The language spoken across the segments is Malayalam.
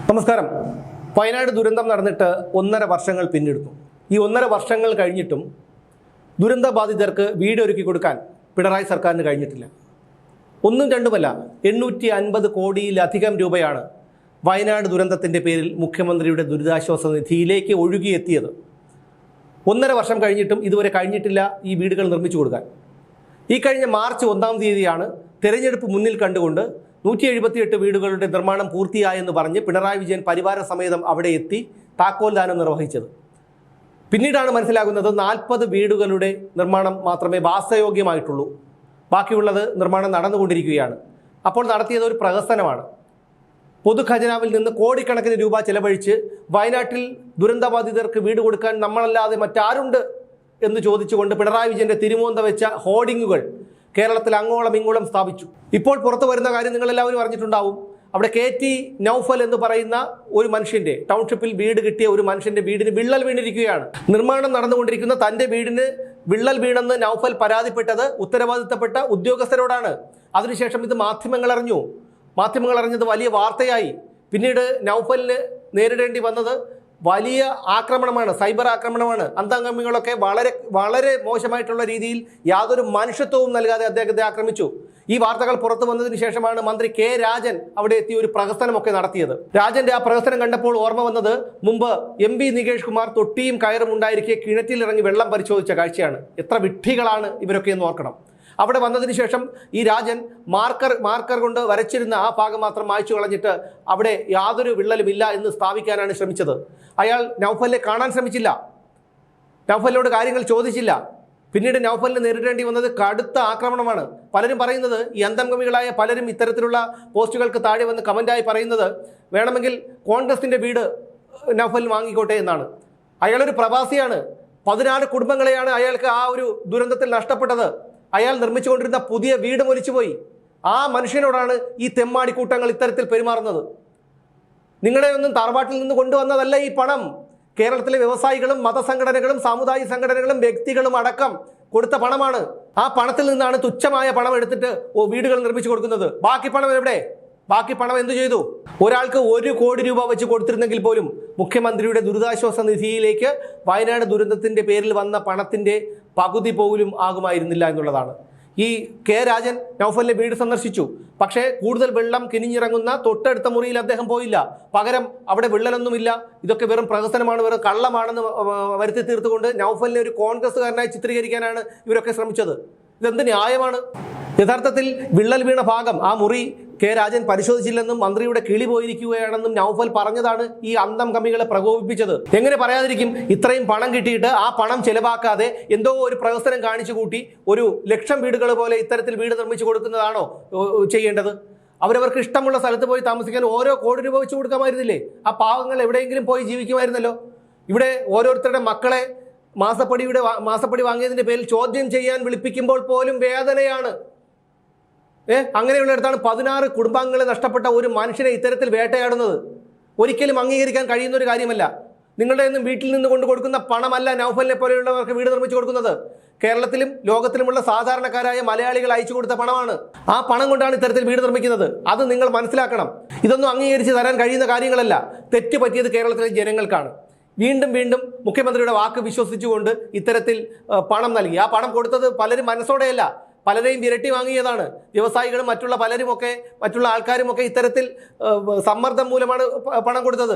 നമസ്കാരം. വയനാട് ദുരന്തം നടന്നിട്ട് 1.5 വർഷങ്ങൾ പിന്നിടുന്നു. ഈ 1.5 വർഷങ്ങൾ കഴിഞ്ഞിട്ടും ദുരന്തബാധിതർക്ക് വീട് ഒരുക്കി കൊടുക്കാൻ പിണറായി സർക്കാരിന് കഴിഞ്ഞിട്ടില്ല. ഒന്നും രണ്ടുമല്ല, 850 കോടിയിലധികം രൂപയാണ് വയനാട് ദുരന്തത്തിൻ്റെ പേരിൽ മുഖ്യമന്ത്രിയുടെ ദുരിതാശ്വാസ നിധിയിലേക്ക് ഒഴുകിയെത്തിയത്. 1.5 വർഷം കഴിഞ്ഞിട്ടും ഇതുവരെ കഴിഞ്ഞിട്ടില്ല ഈ വീടുകൾ നിർമ്മിച്ചു കൊടുക്കാൻ. ഈ കഴിഞ്ഞ മാർച്ച് 1-ാം തീയതിയാണ് തെരഞ്ഞെടുപ്പ് മുന്നിൽ കണ്ടുകൊണ്ട് 178 വീടുകളുടെ നിർമ്മാണം പൂർത്തിയായെന്ന് പറഞ്ഞ് പിണറായി വിജയൻ പരിവാര സമേതം അവിടെ എത്തി താക്കോൽ ദാനം നിർവഹിച്ചത്. പിന്നീടാണ് മനസ്സിലാകുന്നത് 40 വീടുകളുടെ നിർമ്മാണം മാത്രമേ വാസയോഗ്യമായിട്ടുള്ളൂ, ബാക്കിയുള്ളത് നിർമ്മാണം നടന്നുകൊണ്ടിരിക്കുകയാണ്. അപ്പോൾ നടത്തിയത് ഒരു പ്രഹസനമാണ്. പൊതുഖജനാവിൽ നിന്ന് കോടിക്കണക്കിന് രൂപ ചെലവഴിച്ച് വയനാട്ടിൽ ദുരന്തബാധിതർക്ക് വീട് കൊടുക്കാൻ നമ്മളല്ലാതെ മറ്റാരുണ്ട് എന്ന് ചോദിച്ചുകൊണ്ട് പിണറായി വിജയന്റെ തിരുമോന്ത വെച്ച ഹോർഡിങ്ങുകൾ കേരളത്തിൽ അങ്ങോളം ഇങ്ങോളം സ്ഥാപിച്ചു. ഇപ്പോൾ പുറത്തു വരുന്ന കാര്യം നിങ്ങളെല്ലാവരും അറിഞ്ഞിട്ടുണ്ടാവും. അവിടെ KT നൗഫൽ എന്ന് പറയുന്ന ഒരു മനുഷ്യന്റെ, ടൗൺഷിപ്പിൽ വീട് കിട്ടിയ ഒരു മനുഷ്യന്റെ വീടിന് വിള്ളൽ വീണിരിക്കുകയാണ്. നിർമ്മാണം നടന്നുകൊണ്ടിരിക്കുന്ന തന്റെ വീടിന് വിള്ളൽ വീണെന്ന് നൗഫൽ പരാതിപ്പെട്ടത് ഉത്തരവാദിത്തപ്പെട്ട ഉദ്യോഗസ്ഥരോടാണ്. അതിനുശേഷം ഇത് മാധ്യമങ്ങൾ അറിഞ്ഞു. മാധ്യമങ്ങൾ അറിഞ്ഞത് വലിയ വാർത്തയായി. പിന്നീട് നൗഫലിന് നേരിടേണ്ടി വന്നത് വലിയ ആക്രമണമാണ്, സൈബർ ആക്രമണമാണ്. അന്തംഗമികളൊക്കെ വളരെ മോശമായിട്ടുള്ള രീതിയിൽ യാതൊരു മനുഷ്യത്വവും നൽകാതെ അദ്ദേഹത്തെ ആക്രമിച്ചു. ഈ വാർത്തകൾ പുറത്തു വന്നതിന് ശേഷമാണ് മന്ത്രി K. രാജൻ അവിടെ എത്തി ഒരു പ്രഹസനമൊക്കെ നടത്തിയത്. രാജന്റെ ആ പ്രഹസനം കണ്ടപ്പോൾ ഓർമ്മ വന്നത് മുമ്പ് MP നികേഷ് കുമാർ തൊട്ടിയും കയറും ഉണ്ടായിരിക്കെ കിണറ്റിലിറങ്ങി വെള്ളം പരിശോധിച്ച കാഴ്ചയാണ്. എത്ര വിഡ്ഢികളാണ് ഇവരൊക്കെ എന്ന് ഓർക്കണം. അവിടെ വന്നതിന് ശേഷം ഈ രാജൻ മാർക്കർ കൊണ്ട് വരച്ചിരുന്ന ആ ഭാഗം മാത്രം മായ്ച്ചു കളഞ്ഞിട്ട് അവിടെ യാതൊരു വിള്ളലുമില്ല എന്ന് സ്ഥാപിക്കാനാണ് ശ്രമിച്ചത്. അയാൾ നൗഫലിനെ കാണാൻ ശ്രമിച്ചില്ല, നൗഫലിനോട് കാര്യങ്ങൾ ചോദിച്ചില്ല. പിന്നീട് നൗഫലിന് നേരിടേണ്ടി വന്നത് കടുത്ത ആക്രമണമാണ്. പലരും പറയുന്നത്, ഈ അന്തംഗമികളായ പലരും ഇത്തരത്തിലുള്ള പോസ്റ്റുകൾക്ക് താഴെ വന്ന് കമൻ്റായി പറയുന്നത്, വേണമെങ്കിൽ കോൺഗ്രസിൻ്റെ വീട് നൗഫൽ വാങ്ങിക്കോട്ടെ എന്നാണ്. അയാളൊരു പ്രവാസിയാണ്. 14 കുടുംബങ്ങളെയാണ് അയാൾക്ക് ആ ഒരു ദുരന്തത്തിൽ നഷ്ടപ്പെട്ടത്. അയാൾ നിർമ്മിച്ചുകൊണ്ടിരുന്ന പുതിയ വീട് ഒലിച്ചുപോയി. ആ മനുഷ്യനോടാണ് ഈ തെമ്മാടിക്കൂട്ടങ്ങൾ ഇത്തരത്തിൽ പെരുമാറുന്നത്. നിങ്ങളെ ഒന്നും തറവാട്ടിൽ നിന്ന് കൊണ്ടുവന്നതല്ല ഈ പണം. കേരളത്തിലെ വ്യവസായികളും മതസംഘടനകളും സാമുദായിക സംഘടനകളും വ്യക്തികളും അടക്കം കൊടുത്ത പണമാണ്. ആ പണത്തിൽ നിന്നാണ് തുച്ഛമായ പണം എടുത്തിട്ട് വീടുകൾ നിർമ്മിച്ചു കൊടുക്കുന്നത്. ബാക്കി പണം എവിടെ? ബാക്കി പണം എന്തു ചെയ്തു? ഒരാൾക്ക് 1 കോടി രൂപ വെച്ച് കൊടുത്തിരുന്നെങ്കിൽ പോലും മുഖ്യമന്ത്രിയുടെ ദുരിതാശ്വാസ നിധിയിലേക്ക് വയനാട് ദുരന്തത്തിൻ്റെ പേരിൽ വന്ന പണത്തിൻ്റെ പകുതി പോലും ആകുമായിരുന്നില്ല എന്നുള്ളതാണ്. ഈ K. രാജൻ നൗഫലിന്റെ വീട് സന്ദർശിച്ചു. പക്ഷേ കൂടുതൽ വെള്ളം കിനിഞ്ഞിറങ്ങുന്ന തൊട്ടടുത്ത മുറിയിൽ അദ്ദേഹം പോയില്ല. പകരം അവിടെ വിള്ളലൊന്നുമില്ല, ഇതൊക്കെ വെറും പ്രഹസനമാണ്, വെറും കള്ളമാണെന്ന് വരുത്തി തീർത്തുകൊണ്ട് നൗഫലിനെ ഒരു കോൺഗ്രസ്സുകാരനായി ചിത്രീകരിക്കാനാണ് ഇവരൊക്കെ ശ്രമിച്ചത്. ഇതെന്ത് ന്യായമാണ്? യഥാർത്ഥത്തിൽ വിള്ളൽ വീണ ഭാഗം, ആ മുറി K. രാജൻ പരിശോധിച്ചില്ലെന്നും മന്ത്രിയുടെ കിളി പോയിരിക്കുകയാണെന്നും നൗഫൽ പറഞ്ഞതാണ് ഈ അന്തം കമ്മികളെ പ്രകോപിപ്പിച്ചത്. എങ്ങനെ പറയാതിരിക്കും? ഇത്രയും പണം കിട്ടിയിട്ട് ആ പണം ചെലവാക്കാതെ എന്തോ ഒരു പ്രഹസനം കാണിച്ചു കൂട്ടി 1,00,000 വീടുകൾ പോലെ ഇത്തരത്തിൽ വീട് നിർമ്മിച്ചു കൊടുക്കുന്നതാണോ ചെയ്യേണ്ടത്? അവരവർക്ക് ഇഷ്ടമുള്ള സ്ഥലത്ത് പോയി താമസിക്കാൻ ഓരോ കോടി രൂപ വെച്ച് കൊടുക്കാമായിരുന്നില്ലേ? ആ പാവങ്ങൾ എവിടെയെങ്കിലും പോയി ജീവിക്കുമായിരുന്നല്ലോ. ഇവിടെ ഓരോരുത്തരുടെ മക്കളെ മാസപ്പടി വാങ്ങിയതിൻ്റെ പേരിൽ ചോദ്യം ചെയ്യാൻ വിളിപ്പിക്കുമ്പോൾ പോലും വേദനയാണ്. അങ്ങനെയുള്ളിടത്താണ് 16 കുടുംബാംഗങ്ങളെ നഷ്ടപ്പെട്ട ഒരു മനുഷ്യനെ ഇത്തരത്തിൽ വേട്ടയാടുന്നത്. ഒരിക്കലും അംഗീകരിക്കാൻ കഴിയുന്ന ഒരു കാര്യമല്ല. നിങ്ങളുടെ ഒന്നും വീട്ടിൽ നിന്ന് കൊണ്ട് കൊടുക്കുന്ന പണമല്ല നൗഫലിനെ പോലെയുള്ളവർക്ക് വീട് നിർമ്മിച്ചു കൊടുക്കുന്നത്. കേരളത്തിലും ലോകത്തിലുമുള്ള സാധാരണക്കാരായ മലയാളികൾ അയച്ചു കൊടുത്ത പണമാണ്. ആ പണം കൊണ്ടാണ് ഇത്തരത്തിൽ വീട് നിർമ്മിക്കുന്നത്. അത് നിങ്ങൾ മനസ്സിലാക്കണം. ഇതൊന്നും അംഗീകരിച്ച് തരാൻ കഴിയുന്ന കാര്യങ്ങളല്ല. തെറ്റ് പറ്റിയത് കേരളത്തിലെ ജനങ്ങൾക്കാണ്. വീണ്ടും മുഖ്യമന്ത്രിയുടെ വാക്ക് വിശ്വസിച്ചുകൊണ്ട് ഇത്തരത്തിൽ പണം നൽകി. ആ പണം കൊടുത്തത് പലരും മനസ്സോടെയല്ല, പലരെയും വിരട്ടി വാങ്ങിയതാണ്. വ്യവസായികളും മറ്റുള്ള ആൾക്കാരുമൊക്കെ ഇത്തരത്തിൽ സമ്മർദ്ദം മൂലമാണ് പണം കൊടുത്തത്.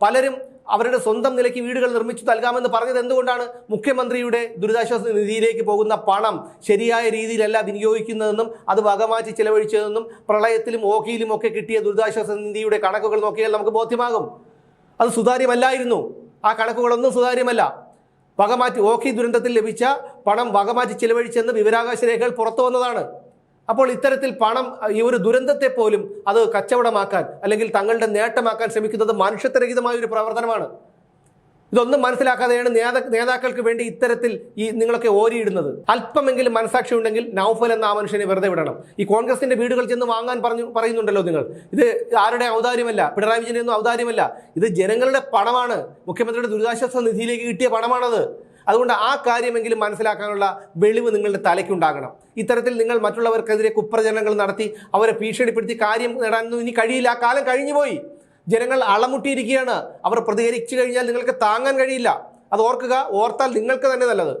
പലരും അവരുടെ സ്വന്തം നിലയ്ക്ക് വീടുകൾ നിർമ്മിച്ചു നൽകാമെന്ന് പറഞ്ഞത് എന്തുകൊണ്ടാണ്? മുഖ്യമന്ത്രിയുടെ ദുരിതാശ്വാസ നിധിയിലേക്ക് പോകുന്ന പണം ശരിയായ രീതിയിലല്ല വിനിയോഗിക്കുന്നതെന്നും അത് വകമാറ്റി ചെലവഴിച്ചതെന്നും പ്രളയത്തിലും ഓഖിയിലും ഒക്കെ കിട്ടിയ ദുരിതാശ്വാസ നിധിയുടെ കണക്കുകൾ നോക്കിയാൽ നമുക്ക് ബോധ്യമാകും. അത് സുതാര്യമല്ലായിരുന്നു. ആ കണക്കുകളൊന്നും സുതാര്യമല്ല. ഓഖി ദുരന്തത്തിൽ ലഭിച്ച പണം വകമാറ്റി ചെലവഴിച്ചെന്ന് വിവരാവകാശ രേഖകൾ പുറത്തു വന്നതാണ്. അപ്പോൾ ഇത്തരത്തിൽ പണം, ഈ ഒരു ദുരന്തത്തെ പോലും അത് കച്ചവടമാക്കാൻ അല്ലെങ്കിൽ തങ്ങളുടെ നേട്ടമാക്കാൻ ശ്രമിക്കുന്നത് മനുഷ്യത്വരഹിതമായ ഒരു പ്രവർത്തനമാണ്. ഇതൊന്നും മനസ്സിലാക്കാതെയാണ് നേതാക്കൾക്ക് വേണ്ടി ഇത്തരത്തിൽ നിങ്ങളൊക്കെ ഓരിയിടുന്നത്. അല്പമെങ്കിലും മനസാക്ഷി ഉണ്ടെങ്കിൽ നൗഫൽ എന്ന ആ മനുഷ്യനെ വെറുതെ വിടണം. ഈ കോൺഗ്രസിന്റെ വീടുകൾ ചെന്ന് വാങ്ങാൻ പറയുന്നുണ്ടല്ലോ നിങ്ങൾ. ഇത് ആരുടെ ഔദാര്യമല്ല, പിണറായി വിജയന്റെ ഒന്നും ഔദാര്യമല്ല. ഇത് ജനങ്ങളുടെ പണമാണ്. മുഖ്യമന്ത്രിയുടെ ദുരിതാശ്വാസ നിധിയിലേക്ക് കിട്ടിയ പണമാണത്. അതുകൊണ്ട് ആ കാര്യമെങ്കിലും മനസ്സിലാക്കാനുള്ള വെളിവ് നിങ്ങളുടെ തലയ്ക്കുണ്ടാകണം. ഇത്തരത്തിൽ നിങ്ങൾ മറ്റുള്ളവർക്കെതിരെ കുപ്രചരണങ്ങൾ നടത്തി അവരെ ഭീഷണിപ്പെടുത്തി കാര്യം നേടാനൊന്നും ഇനി കഴിയില്ല. ആ കാലം കഴിഞ്ഞുപോയി. ജനങ്ങൾ അളമുട്ടിയിരിക്കുകയാണ്. അവർ പ്രതികരിച്ചു കഴിഞ്ഞാൽ നിങ്ങൾക്ക് താങ്ങാൻ കഴിയില്ല. അത് ഓർക്കുക, ഓർത്താൽ നിങ്ങൾക്ക് തന്നെ നല്ലത്.